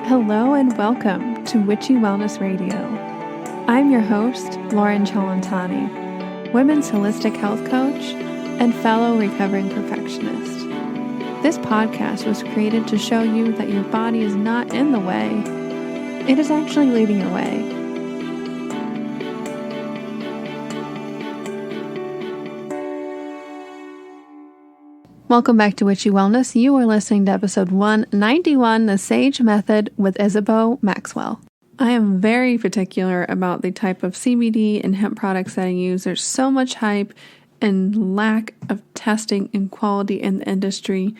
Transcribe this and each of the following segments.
Hello and welcome to Witchy Wellness Radio. I'm your host, Lauren Chalantani, women's holistic health coach and fellow recovering perfectionist. This podcast was created to show you that your body is not in the way, it is actually leading your way. Welcome back to Witchy Wellness. You are listening to episode 191, The Sage Method with Isabeau Maxwell. I am very particular about the type of CBD and hemp products that I use. There's so much hype and lack of testing and quality in the industry.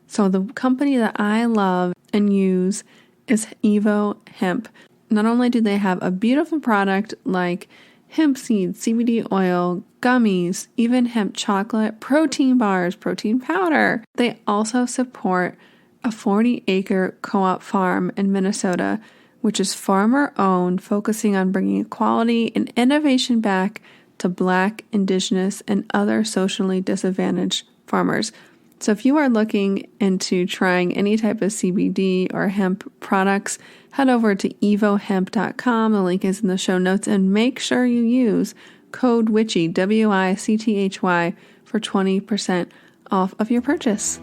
So the company that I love and use is Evo Hemp. Not only do they have a beautiful product like hemp seeds, CBD oil, gummies, even hemp chocolate, protein bars, protein powder. They also support a 40-acre co-op farm in Minnesota, which is farmer-owned, focusing on bringing equality and innovation back to Black, Indigenous, and other socially disadvantaged farmers. So if you are looking into trying any type of CBD or hemp products, head over to evohemp.com. The link is in the show notes, and make sure you use code WICHY, WICTHY, for 20% off of your purchase.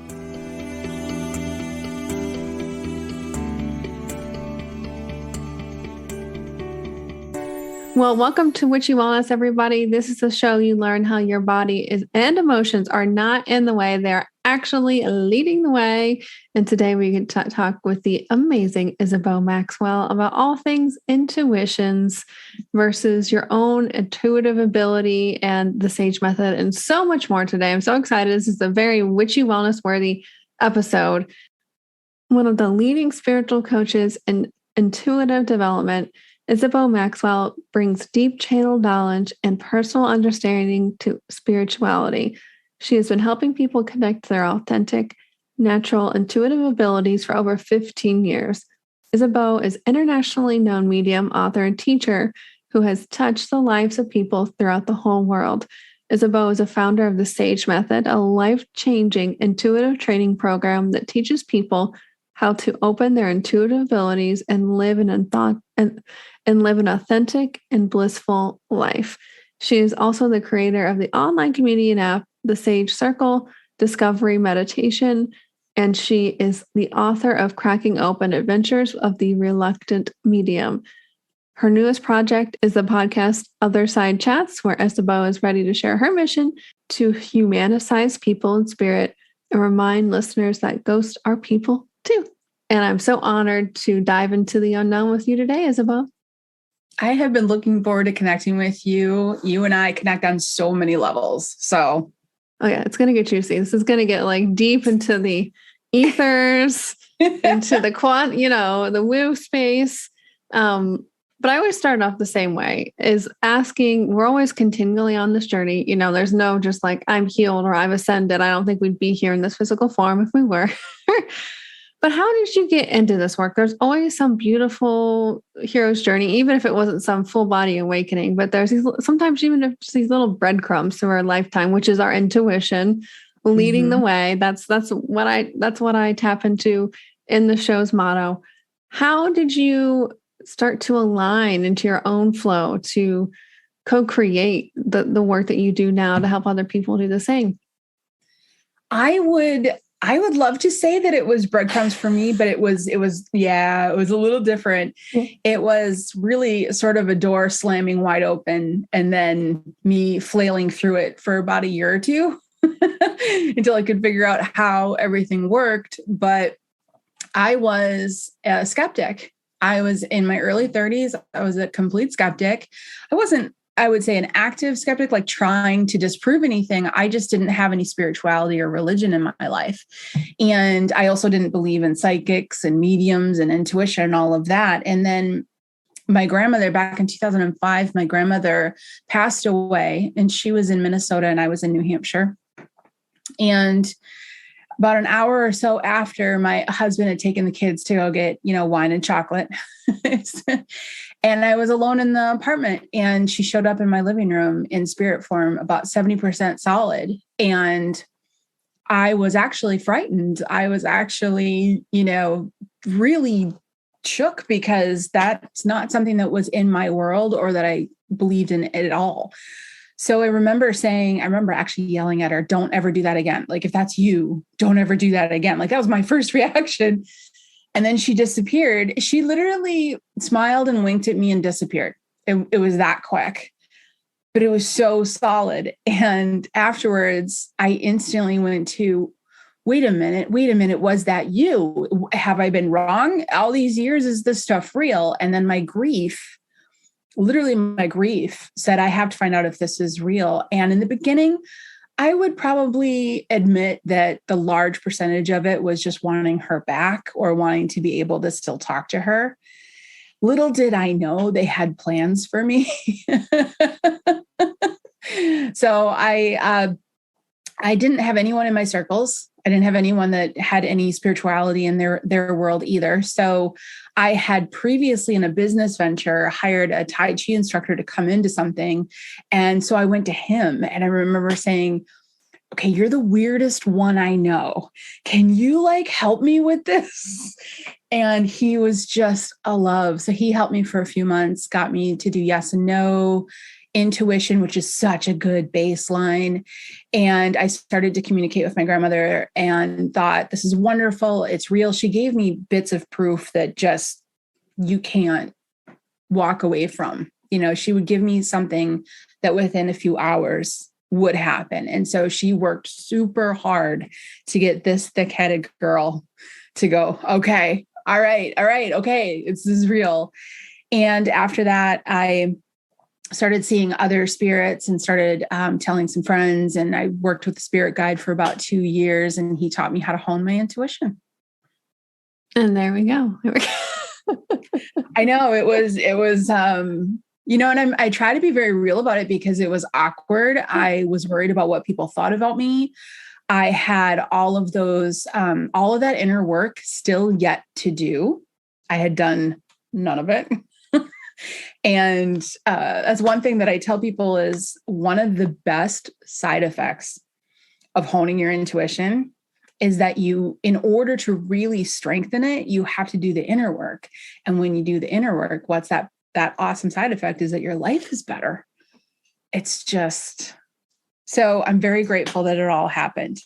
Well, welcome to Witchy Wellness, everybody. This is a show you learn how your body is and emotions are not in the way. They're actually leading the way. And today we can talk with the amazing Isabeau Maxwell about all things intuitions versus your own intuitive ability and the Sage Method and so much more today. I'm so excited. This is a very Witchy Wellness worthy episode. One of the leading spiritual coaches in intuitive development, Isabeau Maxwell brings deep channel knowledge and personal understanding to spirituality. She has been helping people connect to their authentic, natural, intuitive abilities for over 15 years. Isabeau is an internationally known medium, author, and teacher who has touched the lives of people throughout the whole world. Isabeau is a founder of the Sage Method, a life-changing intuitive training program that teaches people how to open their intuitive abilities and live an authentic and blissful life. She is also the creator of the online community and app, The Sage Circle, Discovery Meditation, and she is the author of Cracking Open Adventures of the Reluctant Medium. Her newest project is the podcast Otherside Chats, where Isabeau is ready to share her mission to humanize people in spirit and remind listeners that ghosts are people too. And I'm so honored to dive into the unknown with you today, Isabeau. I have been looking forward to connecting with you. You and I connect on so many levels. So, oh yeah, it's going to get juicy. This is going to get like deep into the ethers, into the the woo space. But I always start off the same way, is asking, we're always continually on this journey. There's no just like, I'm healed or I've ascended. I don't think we'd be here in this physical form if we were. But how did you get into this work? There's always some beautiful hero's journey, even if it wasn't some full body awakening. But there's sometimes even if just these little breadcrumbs through our lifetime, which is our intuition leading the way. That's what I tap into in the show's motto. How did you start to align into your own flow to co-create the work that you do now to help other people do the same? I would love to say that it was breadcrumbs for me, but it was a little different. It was really sort of a door slamming wide open and then me flailing through it for about a year or two until I could figure out how everything worked. But I was a skeptic. I was in my early 30s. I was a complete skeptic. I wasn't, I would say, an active skeptic, like trying to disprove anything. I just didn't have any spirituality or religion in my life. And I also didn't believe in psychics and mediums and intuition and all of that. And then my grandmother, back in 2005, my grandmother passed away, and she was in Minnesota and I was in New Hampshire. And about an hour or so after, my husband had taken the kids to go get, wine and chocolate. And I was alone in the apartment, and she showed up in my living room in spirit form, about 70% solid. And I was actually frightened. I was actually, really shook because that's not something that was in my world or that I believed in at all. So I remember actually yelling at her, don't ever do that again. Like, if that's you, don't ever do that again. Like, that was my first reaction. And then she disappeared. She literally smiled and winked at me and disappeared. It was that quick, but it was so solid. And afterwards, I instantly went to, wait a minute, was that you? Have I been wrong? All these years, is this stuff real? And then my grief said, I have to find out if this is real. And in the beginning, I would probably admit that the large percentage of it was just wanting her back or wanting to be able to still talk to her. Little did I know they had plans for me. So I didn't have anyone in my circles. I didn't have anyone that had any spirituality in their world either. So I had previously in a business venture hired a Tai Chi instructor to come into something. And so I went to him and I remember saying, okay, you're the weirdest one I know. Can you help me with this? And he was just a love. So he helped me for a few months, got me to do yes and no, intuition, which is such a good baseline. And I started to communicate with my grandmother and thought, this is wonderful. It's real. She gave me bits of proof that just you can't walk away from. She would give me something that within a few hours would happen. And so she worked super hard to get this thick-headed girl to go, okay, all right, okay, this is real. And after that, I started seeing other spirits and started telling some friends. And I worked with the spirit guide for about 2 years, and he taught me how to hone my intuition. And there we go. I know it was, and I try to be very real about it because it was awkward. I was worried about what people thought about me. I had all of that inner work still yet to do. I had done none of it. And that's one thing that I tell people is one of the best side effects of honing your intuition is that in order to really strengthen it, you have to do the inner work. And when you do the inner work, what's that awesome side effect is that your life is better. It's just, so I'm very grateful that it all happened.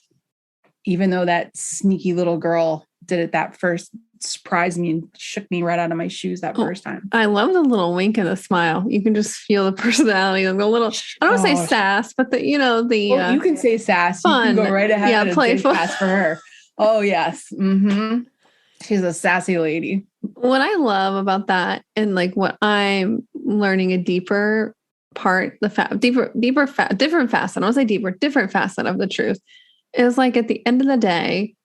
Even though that sneaky little girl did it that first, surprised me and shook me right out of my shoes that first time. I love the little wink and the smile. You can just feel the personality of the little, I don't want to say sass, but you can say sass. Fun. You can go right ahead and playful. Say sass for her. Oh yes. Mm-hmm. She's a sassy lady. What I love about that, and what I'm learning a deeper part, different facet. I don't say deeper, different facet of the truth is at the end of the day,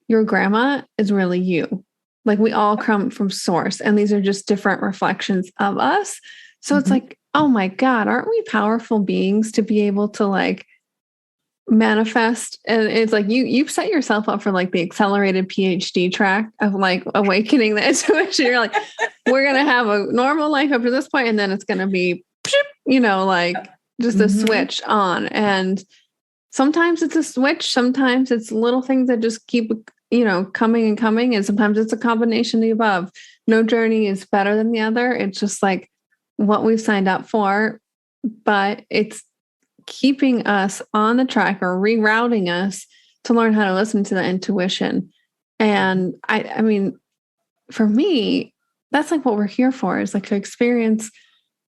your grandma is really you. We all come from source, and these are just different reflections of us. So it's oh my God, aren't we powerful beings to be able to manifest? And it's you've set yourself up for the accelerated PhD track of awakening the intuition. You're we're going to have a normal life up to this point, and then it's going to be, just a switch on. And sometimes it's a switch. Sometimes it's little things that just keep, coming and coming. And sometimes it's a combination of the above. No journey is better than the other. It's just what we've signed up for, but it's keeping us on the track or rerouting us to learn how to listen to the intuition. And I mean, for me, that's what we're here for, is to experience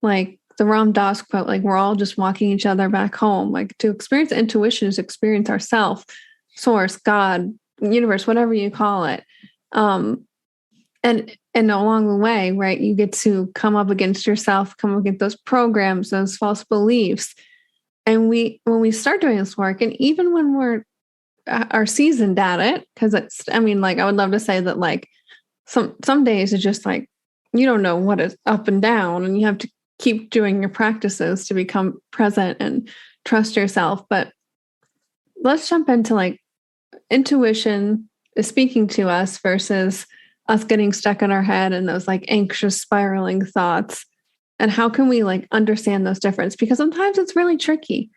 the Ram Dass quote, we're all just walking each other back home. To experience intuition is experience ourself, source, God, universe, whatever you call it. And along the way, right, you get to come up against yourself, come up against those programs, those false beliefs. And when we start doing this work, and even when we're are seasoned at it, because it's, I would love to say that some days it's just you don't know what is up and down, and you have to keep doing your practices to become present and trust yourself. But let's jump into intuition is speaking to us versus us getting stuck in our head and those anxious spiraling thoughts. And how can we understand those differences? Because sometimes it's really tricky.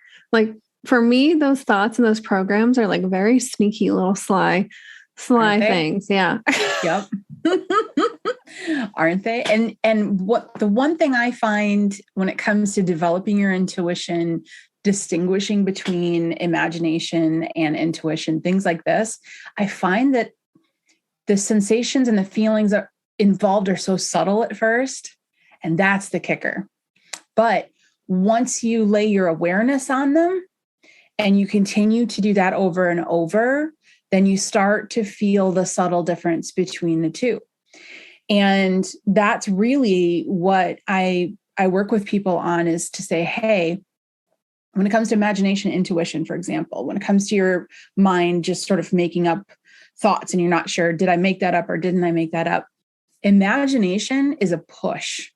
For me, those thoughts and those programs are very sneaky little sly things. Yeah. Yep. Aren't they? And what the one thing I find when it comes to developing your intuition, distinguishing between imagination and intuition, things like this, I find that the sensations and the feelings are involved are so subtle at first, and that's the kicker. But once you lay your awareness on them and you continue to do that over and over, then you start to feel the subtle difference between the two. And that's really what I work with people on, is to say, hey, when it comes to imagination, intuition, for example, when it comes to your mind just sort of making up thoughts and you're not sure, did I make that up or didn't I make that up? Imagination is a push.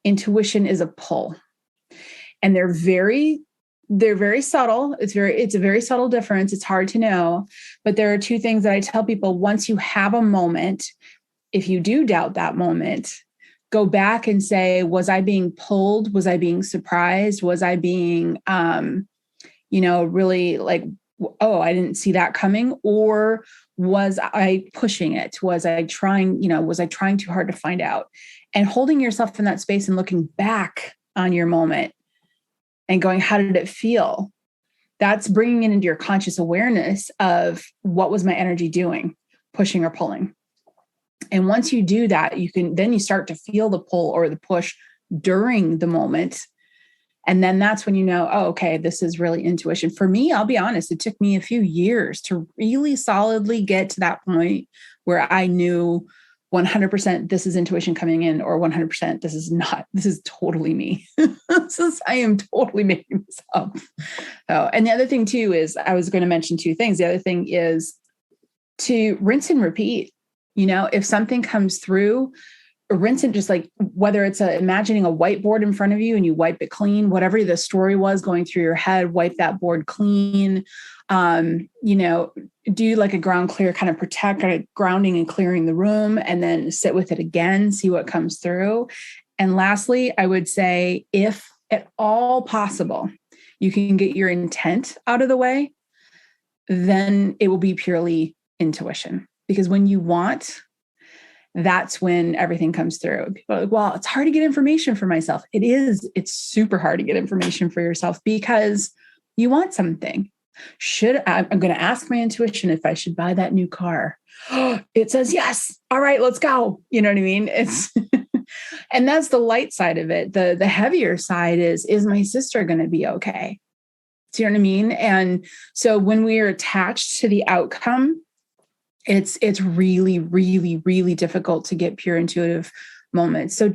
Intuition is a pull. And they're very subtle. It's a very subtle difference. It's hard to know. But there are two things that I tell people. Once you have a moment, if you do doubt that moment, go back and say, was I being pulled? Was I being surprised? Was I being, really like, oh, I didn't see that coming? Or was I pushing it? Was I trying too hard to find out? And holding yourself in that space and looking back on your moment and going, how did it feel? That's bringing it into your conscious awareness of what was my energy doing, pushing or pulling. And once you do that, you start to feel the pull or the push during the moment. And then that's when you know, oh, okay, this is really intuition. For me, I'll be honest, it took me a few years to really solidly get to that point where I knew 100% this is intuition coming in, or 100% this is not. This is totally me. I am totally making this up. Oh, and the other thing too is, I was going to mention two things. The other thing is to rinse and repeat. If something comes through, rinse it, just like whether it's imagining a whiteboard in front of you and you wipe it clean, whatever the story was going through your head, wipe that board clean. Do like a ground clear, kind of protect, grounding and clearing the room, and then sit with it again, see what comes through. And lastly, I would say, if at all possible, you can get your intent out of the way, then it will be purely intuition. Because when you want, that's when everything comes through. People are like, well, it's hard to get information for myself. It is. It's super hard to get information for yourself because you want something. I'm going to ask my intuition if I should buy that new car. It says yes. All right, let's go. You know what I mean? And that's the light side of it. The heavier side is my sister going to be okay? Do you know what I mean? And so when we are attached to the outcome, it's really, really, really difficult to get pure intuitive moments. So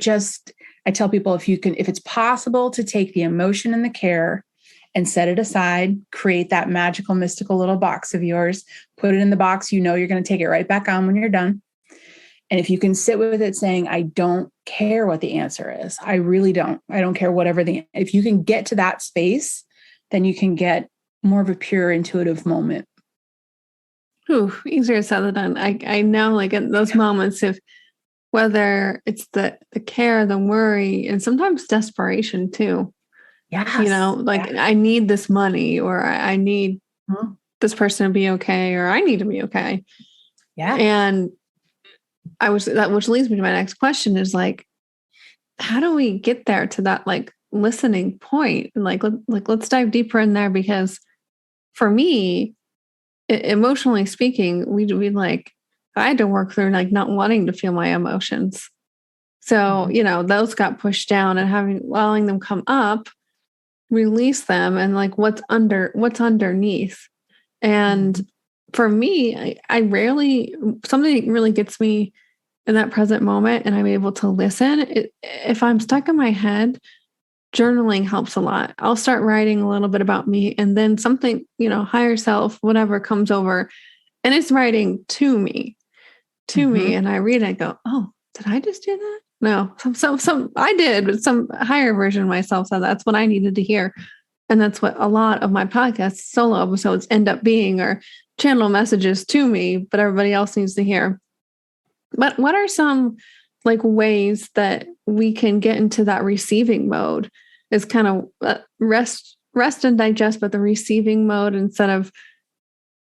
I tell people, if it's possible to take the emotion and the care and set it aside, create that magical, mystical little box of yours, put it in the box, you're going to take it right back on when you're done. And if you can sit with it saying, I don't care what the answer is, I really don't. I don't care if you can get to that space, then you can get more of a pure intuitive moment. Ooh, easier said than done. I know, like in those moments, whether it's the care, the worry, and sometimes desperation too. Yes. I need this money, or I need this person to be okay, or I need to be okay. Yeah. And which leads me to my next question is like, how do we get there to that like listening point? And let's dive deeper in there, because for me, emotionally speaking, we I had to work through like not wanting to feel my emotions. So, those got pushed down, and allowing them come up, release them, and like what's underneath. And for me, I rarely, something really gets me in that present moment and I'm able to listen. If I'm stuck in my head, journaling helps a lot. I'll start writing a little bit about me, and then something, higher self, whatever comes over, and it's writing to me. And I read it, I go, oh, did I just do that? No, some I did, but some higher version of myself said that's what I needed to hear. And that's what a lot of my podcast solo episodes end up being, or channel messages to me, but everybody else needs to hear. But what are some like ways that we can get into that receiving mode? Is kind of rest and digest, but the receiving mode, instead of,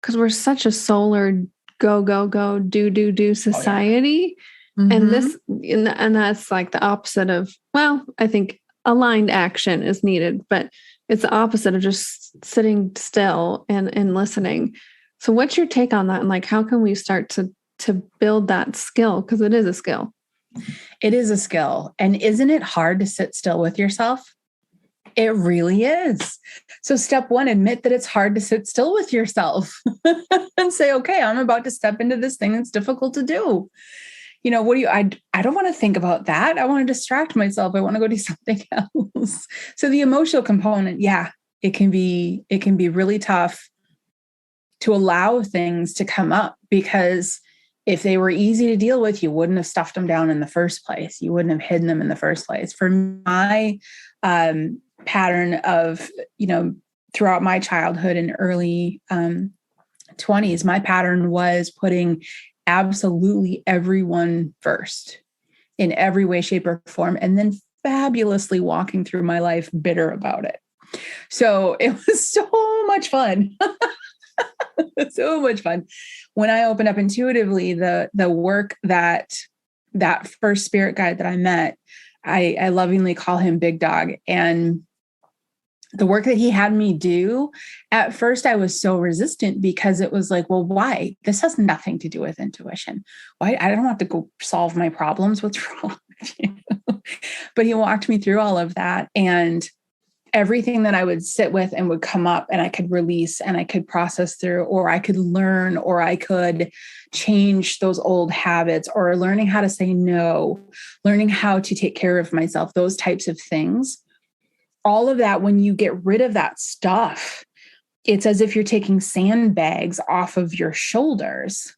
because we're such a solar go, do society. And that's like the opposite of, well, I think aligned action is needed, but it's the opposite of just sitting still and listening. So what's your take on that? And like, how can we start to build that skill? Because it is a skill. It is a skill. And isn't it hard to sit still with yourself? It really is. So step one, admit that it's hard to sit still with yourself and say, okay, I'm about to step into this thing that's difficult to do. I don't want to think about that. I want to distract myself. I want to go do something else. So the emotional component, it can be really tough to allow things to come up, because if they were easy to deal with, you wouldn't have stuffed them down in the first place. You wouldn't have hidden them in the first place. For my pattern of, throughout my childhood and early 20s, my pattern was putting absolutely everyone first in every way, shape, or form, and then fabulously walking through my life bitter about it. So it was so much fun. So much fun. When I opened up intuitively, the work that first spirit guide that I met, I lovingly call him Big Dog. And the work that he had me do, at first I was so resistant, because it was like, well, why? This has nothing to do with intuition. Why? I don't have to go solve my problems. What's wrong with you? But he walked me through all of that, and everything that I would sit with and would come up, and I could release and I could process through, or I could learn, or I could change those old habits, or learning how to say no, learning how to take care of myself, those types of things. All of that, when you get rid of that stuff, it's as if you're taking sandbags off of your shoulders,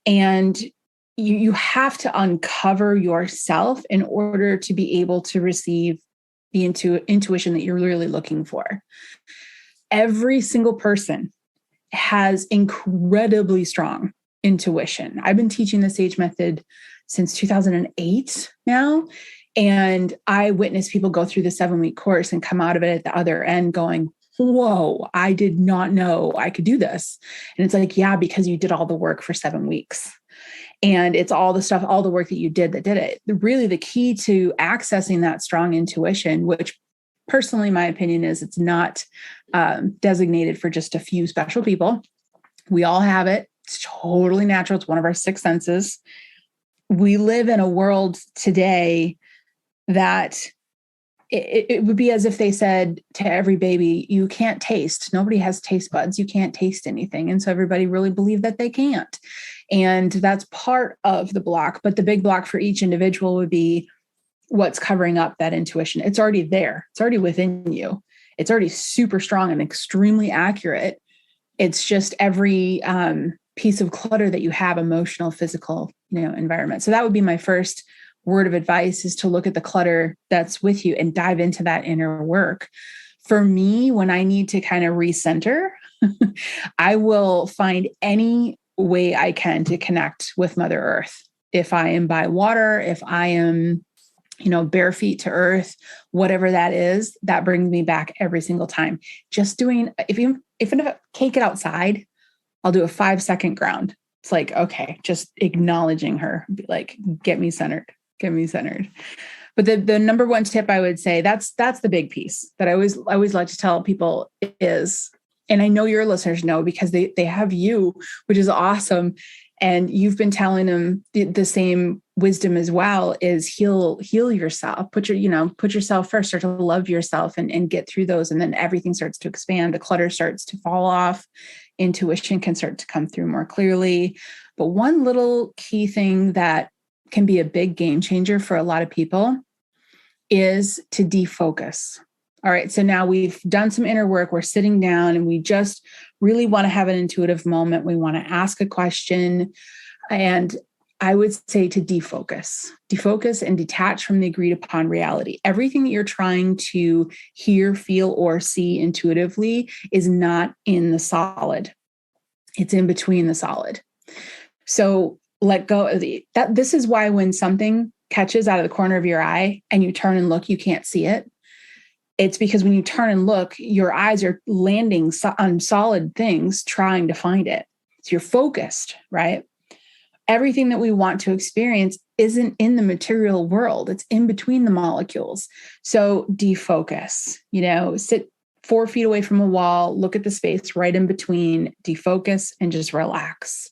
and you have to uncover yourself in order to be able to receive the intuition that you're really looking for. Every single person has incredibly strong intuition. I've been teaching the SAGE method since 2008 now. And I witnessed people go through the 7-week course and come out of it at the other end going, whoa, I did not know I could do this. And it's like, yeah, because you did all the work for 7 weeks. And it's all the stuff, all the work that you did that did it. Really, the key to accessing that strong intuition, which personally, my opinion is it's not designated for just a few special people. We all have it. It's totally natural. It's one of our 6 senses. We live in a world today that it would be as if they said to every baby, you can't taste. Nobody has taste buds. You can't taste anything. And so everybody really believed that they can't. And that's part of the block. But the big block for each individual would be what's covering up that intuition. It's already there. It's already within you. It's already super strong and extremely accurate. It's just every piece of clutter that you have, emotional, physical, environment. So that would be my first word of advice, is to look at the clutter that's with you and dive into that inner work. For me, when I need to kind of recenter, I will find any way I can to connect with Mother Earth. If I am by water, if I am, bare feet to earth, whatever that is, that brings me back every single time. Just doing, if I can't get outside, I'll do a 5-second ground. It's like, okay, just acknowledging her, be like, get me centered. But the number one tip I would say, that's the big piece that I always like to tell people is, and I know your listeners know because they have you, which is awesome. And you've been telling them the same wisdom as well, is heal yourself, put yourself first, start to love yourself and get through those. And then everything starts to expand. The clutter starts to fall off. Intuition can start to come through more clearly. But one little key thing that can be a big game changer for a lot of people is to defocus. All right. So now we've done some inner work. We're sitting down and we just really want to have an intuitive moment. We want to ask a question. And I would say to defocus and detach from the agreed upon reality. Everything that you're trying to hear, feel, or see intuitively is not in the solid. It's in between the solid. So let go of that. This is why when something catches out of the corner of your eye and you turn and look, you can't see it. It's because when you turn and look, your eyes are landing on solid things, trying to find it. So you're focused, right? everything that we want to experience isn't in the material world. It's in between the molecules. So defocus, sit 4 feet away from a wall, look at the space right in between, defocus, and just relax.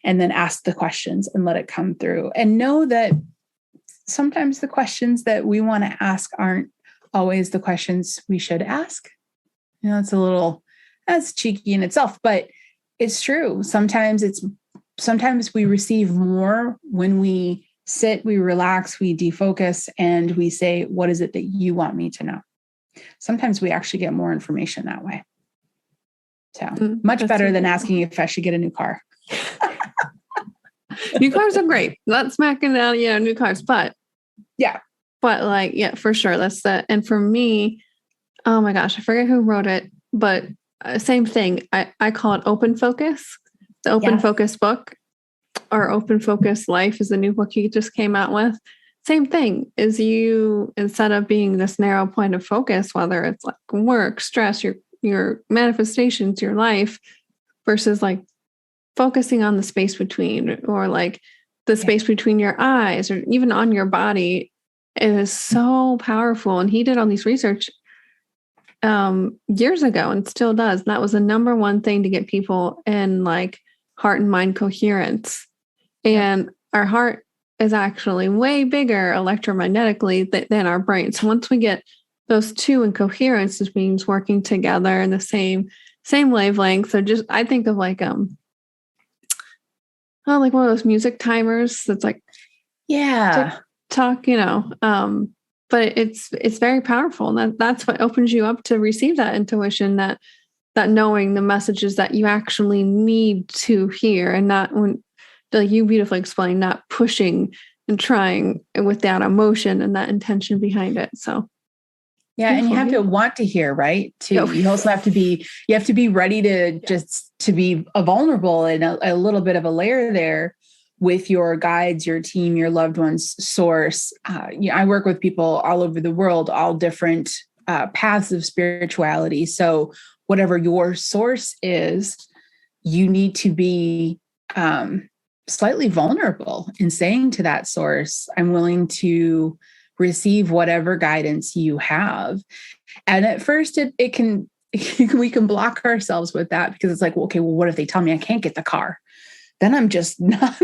And then ask the questions and let it come through. And know that sometimes the questions that we want to ask aren't always the questions we should ask. That's cheeky in itself, but it's true. Sometimes we receive more when we sit, we relax, we defocus, and we say, what is it that you want me to know? Sometimes we actually get more information that way. So much better than asking if I should get a new car. New cars are great. Not smacking down, new cars, but yeah. But for sure. That's that. And for me, oh my gosh, I forget who wrote it, but same thing. I call it open focus. The open focus book, or open focus life is the new book he just came out with. Same thing is you, instead of being this narrow point of focus, whether it's like work, stress, your manifestations, your life, versus like focusing on the space between, or like the space between your eyes, or even on your body, it is so powerful. And he did all these research years ago and still does. And that was the number one thing to get people in like heart and mind coherence. And our heart is actually way bigger electromagnetically than our brain. So once we get those two in coherence, which means working together in the same wavelength. So just, I think of like one of those music timers that's like, talk, but it's very powerful. And that's what opens you up to receive that intuition, that knowing the messages that you actually need to hear, and not, when like you beautifully explained, not pushing and trying with that emotion and that intention behind it. So and you have to want to hear, right? Too. You also have to be ready to to be vulnerable and a little bit of a layer there with your guides, your team, your loved ones, source. I work with people all over the world, all different paths of spirituality. So whatever your source is, you need to be slightly vulnerable in saying to that source, I'm willing to receive whatever guidance you have. And at first we can block ourselves with that, because it's like, well, okay, well, what if they tell me I can't get the car? Then I'm just not.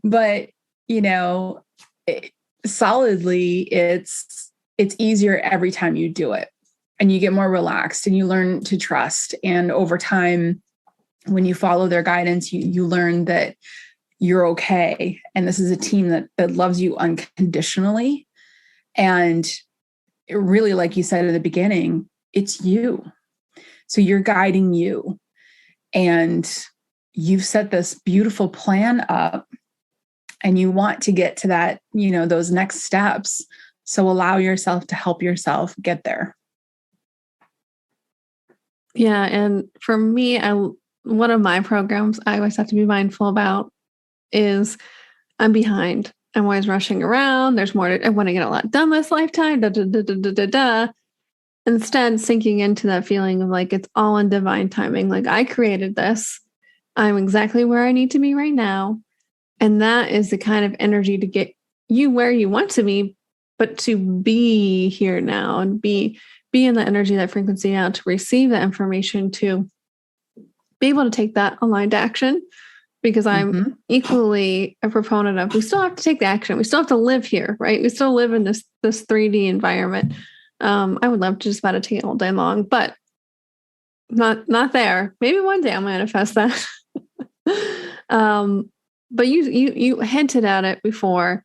But, solidly, it's easier every time you do it, and you get more relaxed and you learn to trust. And over time, when you follow their guidance, you learn that you're okay. And this is a team that loves you unconditionally. And it really, like you said at the beginning, it's you. So you're guiding you. And you've set this beautiful plan up, and you want to get to that, those next steps. So allow yourself to help yourself get there. Yeah. And for me, one of my programs I always have to be mindful about is I'm behind. I'm always rushing around. There's more. I want to get a lot done this lifetime. Instead, sinking into that feeling of like, it's all in divine timing. Like, I created this. I'm exactly where I need to be right now. And that is the kind of energy to get you where you want to be, but to be here now and be in the energy, that frequency now, to receive that information, to be able to take that aligned action. Because I'm equally a proponent of, we still have to take the action. We still have to live here, right? We still live in this 3D environment. I would love to just meditate all day long, but not there. Maybe one day I'll manifest that. But you hinted at it before.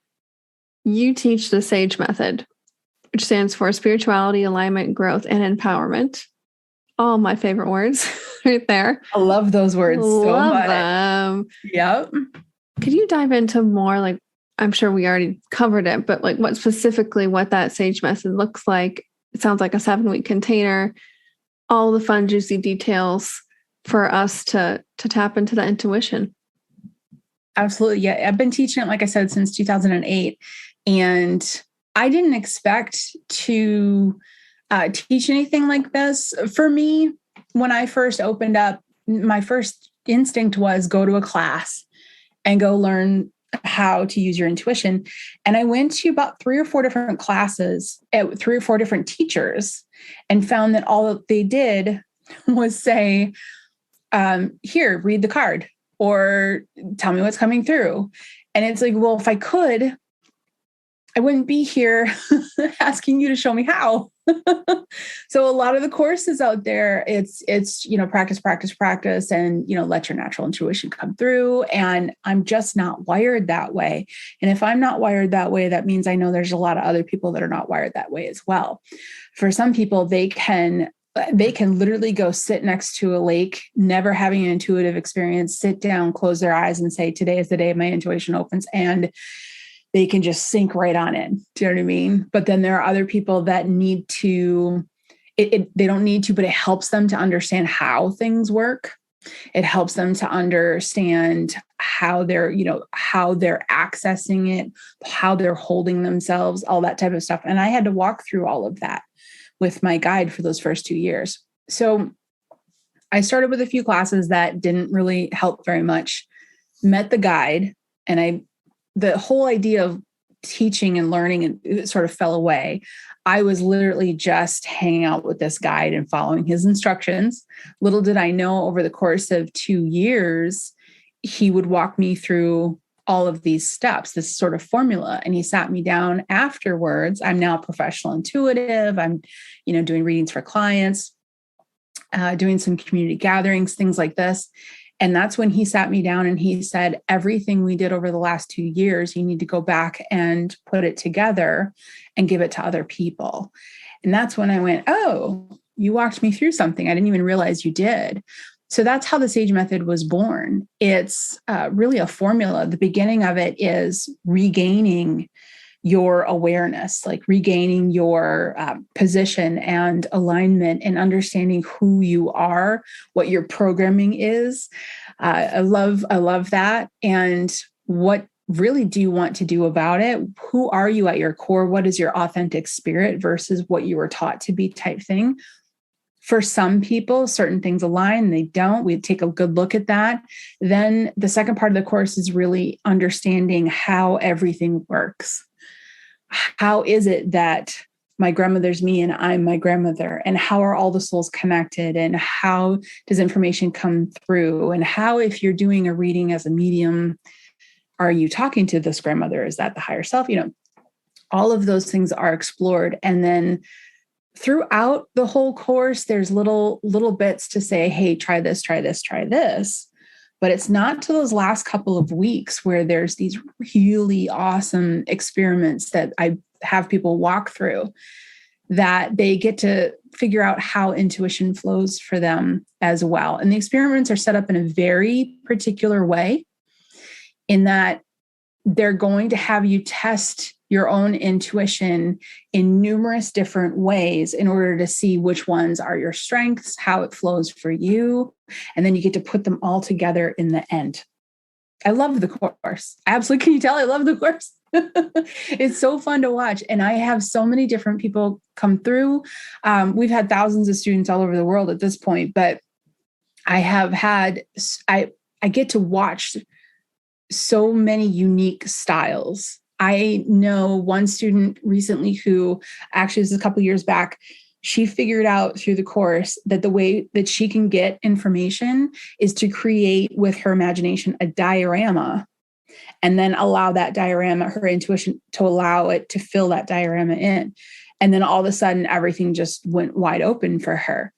You teach the SAGE method, which stands for spirituality, alignment, growth, and empowerment. All my favorite words right there. I love those words so much. Them. Yep. Could you dive into more, like, I'm sure we already covered it, but like what that SAGE method looks like? It sounds like a 7-week container, all the fun, juicy details for us to tap into that intuition. Absolutely. Yeah. I've been teaching it, like I said, since 2008. And I didn't expect to teach anything like this. For me, when I first opened up, my first instinct was go to a class and go learn how to use your intuition. And I went to about 3 or 4 different classes at 3 or 4 different teachers and found that all that they did was say, here, read the card or tell me what's coming through. And it's like, well, if I could, I wouldn't be here asking you to show me how. So a lot of the courses out there, it's, practice, and, let your natural intuition come through. And I'm just not wired that way. And if I'm not wired that way, that means I know there's a lot of other people that are not wired that way as well. For some people, they can literally go sit next to a lake, never having an intuitive experience, sit down, close their eyes and say, today is the day my intuition opens. And they can just sink right on in. Do you know what I mean? But then there are other people that need to, they don't need to, but it helps them to understand how things work. It helps them to understand how they're accessing it, how they're holding themselves, all that type of stuff. And I had to walk through all of that with my guide for those first 2 years. So I started with a few classes that didn't really help very much, met the guide, and the whole idea of teaching and learning and it sort of fell away. I was literally just hanging out with this guide and following his instructions. Little did I know, over the course of 2 years, he would walk me through all of these steps, this sort of formula. And he sat me down afterwards. I'm now a professional intuitive. I'm, doing readings for clients, doing some community gatherings, things like this. And that's when he sat me down and he said, everything we did over the last 2 years, you need to go back and put it together and give it to other people. And that's when I went, oh, you walked me through something I didn't even realize you did. So that's how the Sage Method was born. It's really a formula. The beginning of it is regaining your awareness, like regaining your position and alignment and understanding who you are, what your programming is. I love that. And what really do you want to do about it? Who are you at your core? What is your authentic spirit versus what you were taught to be type thing? For some people, certain things align, they don't. We take a good look at that. Then the second part of the course is really understanding how everything works. How is it that my grandmother's me and I'm my grandmother? And how are all the souls connected? And how does information come through? And how, if you're doing a reading as a medium, are you talking to this grandmother? Is that the higher self? All of those things are explored. And then throughout the whole course, there's little bits to say, hey, try this, try this, try this. But it's not to those last couple of weeks where there's these really awesome experiments that I have people walk through that they get to figure out how intuition flows for them as well. And the experiments are set up in a very particular way, in that they're going to have you test your own intuition in numerous different ways in order to see which ones are your strengths, how it flows for you. And then you get to put them all together in the end. I love the course. Absolutely. Can you tell I love the course? It's so fun to watch. And I have so many different people come through. We've had thousands of students all over the world at this point, but I get to watch so many unique styles. I know one student recently who, actually this was a couple of years back, she figured out through the course that the way that she can get information is to create with her imagination a diorama, and then allow that diorama, her intuition, to allow it to fill that diorama in. And then all of a sudden, everything just went wide open for her.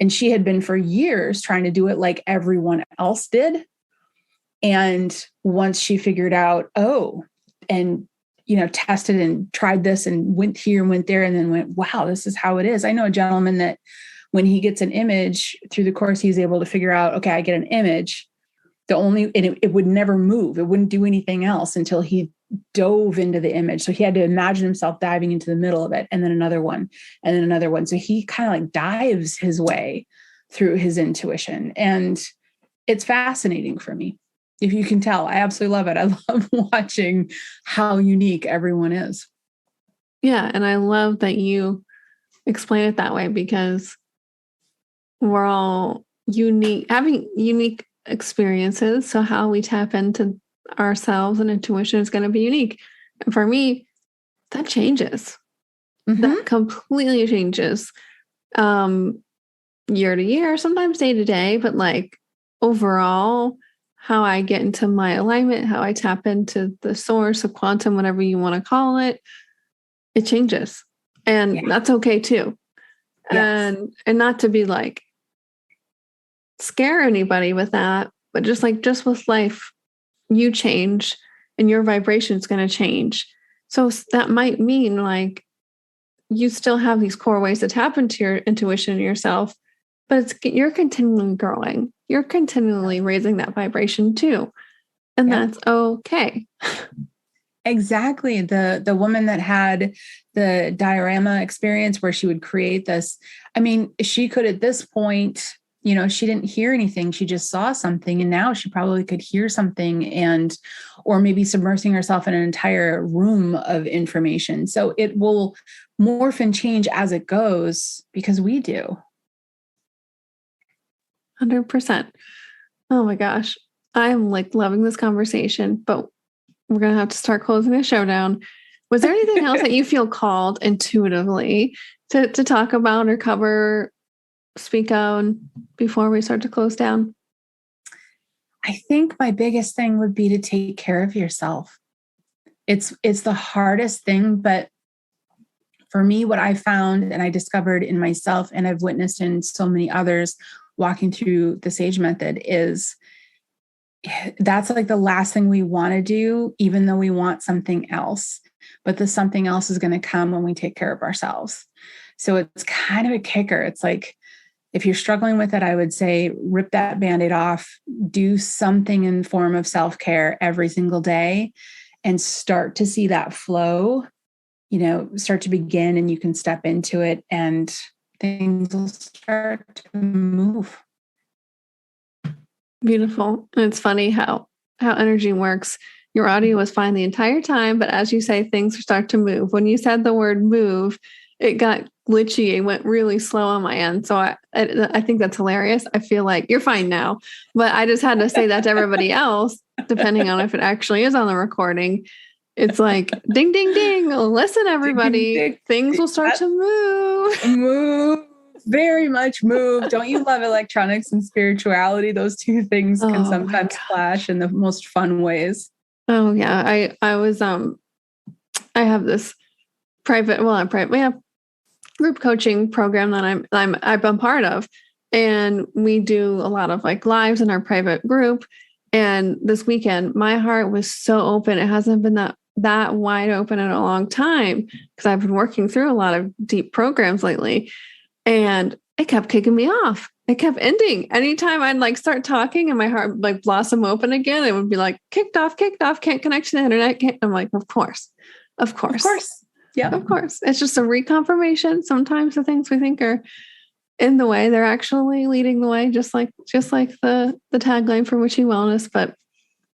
And she had been for years trying to do it like everyone else did. And once she figured out, and tested and tried this and went here and went there and then went, wow, this is how it is. I know a gentleman that when he gets an image through the course, he's able to figure out, okay, I get an image. It would never move. It wouldn't do anything else until he dove into the image. So he had to imagine himself diving into the middle of it, and then another one, and then another one. So he kind of like dives his way through his intuition. And it's fascinating for me. If you can tell, I absolutely love it. I love watching how unique everyone is. Yeah. And I love that you explain it that way, because we're all unique, having unique experiences. So how we tap into ourselves and intuition is going to be unique. And for me, that changes. That completely changes year to year, sometimes day to day, but like overall, how I get into my alignment, how I tap into the source of quantum, whatever you want to call it, it changes. And that's okay too. Yes. And not to be like scare anybody with that, but just with life, you change and your vibration is going to change. So that might mean like you still have these core ways to tap into your intuition and yourself, but you're continually growing. You're continually raising that vibration too. And that's okay. Exactly. The woman that had the diorama experience where she would create this, I mean, she could at this point, you know, she didn't hear anything. She just saw something. And now she probably could hear something or maybe submersing herself in an entire room of information. So it will morph and change as it goes because we do. 100%. Oh my gosh. I'm like loving this conversation, but we're going to have to start closing the show down. Was there anything else that you feel called intuitively to talk about or cover, speak on before we start to close down? I think my biggest thing would be to take care of yourself. It's the hardest thing, but for me, what I found and I discovered in myself and I've witnessed in so many others walking through the Sage Method is that's like the last thing we want to do, even though we want something else. But the something else is going to come when we take care of ourselves. So it's kind of a kicker. It's like, if you're struggling with it, I would say rip that Band-Aid off, do something in the form of self-care every single day and start to see that flow, you know, start to begin and you can step into it and things will start to move. Beautiful. And it's funny how energy works. Your audio was fine the entire time, but as you say, things start to move. When you said the word move, it got glitchy. It went really slow on my end. So I think that's hilarious. I feel like you're fine now, but I just had to say that to everybody else, depending on if it actually is on the recording. It's like, ding, ding, ding. Listen, everybody, ding, ding, things will start to move. Move. Very much move. Don't you love electronics and spirituality? Those two things can sometimes clash in the most fun ways. Oh yeah. I was, I have this group coaching program that I've been part of. And we do a lot of like lives in our private group. And this weekend, my heart was so open. It hasn't been that wide open in a long time because I've been working through a lot of deep programs lately. And it kept kicking me off. It kept ending. Anytime I'd like start talking and my heart like blossom open again, it would be like kicked off, can't connect to the internet. I'm like, of course. Yeah, of course. It's just a reconfirmation. Sometimes the things we think are in the way, they're actually leading the way, just like the tagline for Witchy Wellness. But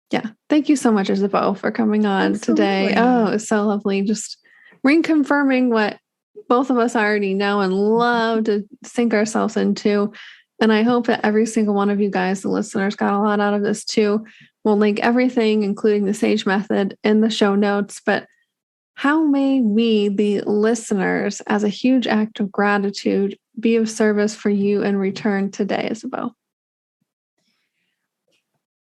yeah, thank you so much, Isabeau, for coming on today. Oh, it's so lovely. Just reconfirming what both of us already know and love to sink ourselves into. And I hope that every single one of you guys, the listeners, got a lot out of this too. We'll link everything, including the Sage Method, in the show notes. But how may we, the listeners, as a huge act of gratitude, be of service for you in return today, Isabeau?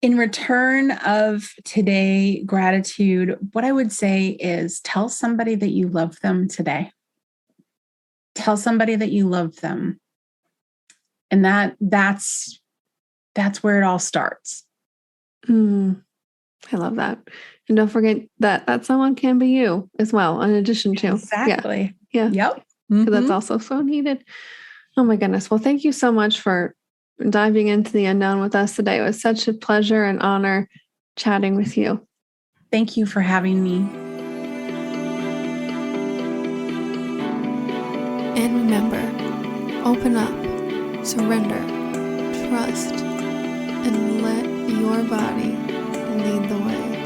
In return of today, gratitude, what I would say is tell somebody that you love them today. Tell somebody that you love them. And that's where it all starts. I love that. And don't forget that someone can be you as well, in addition to. Exactly. Yeah. Yep. Mm-hmm. That's also so needed. Oh my goodness. Well, thank you so much for diving into the unknown with us today. It was such a pleasure and honor chatting with you. Thank you for having me. And remember, open up, surrender, trust, and let your body lead the way.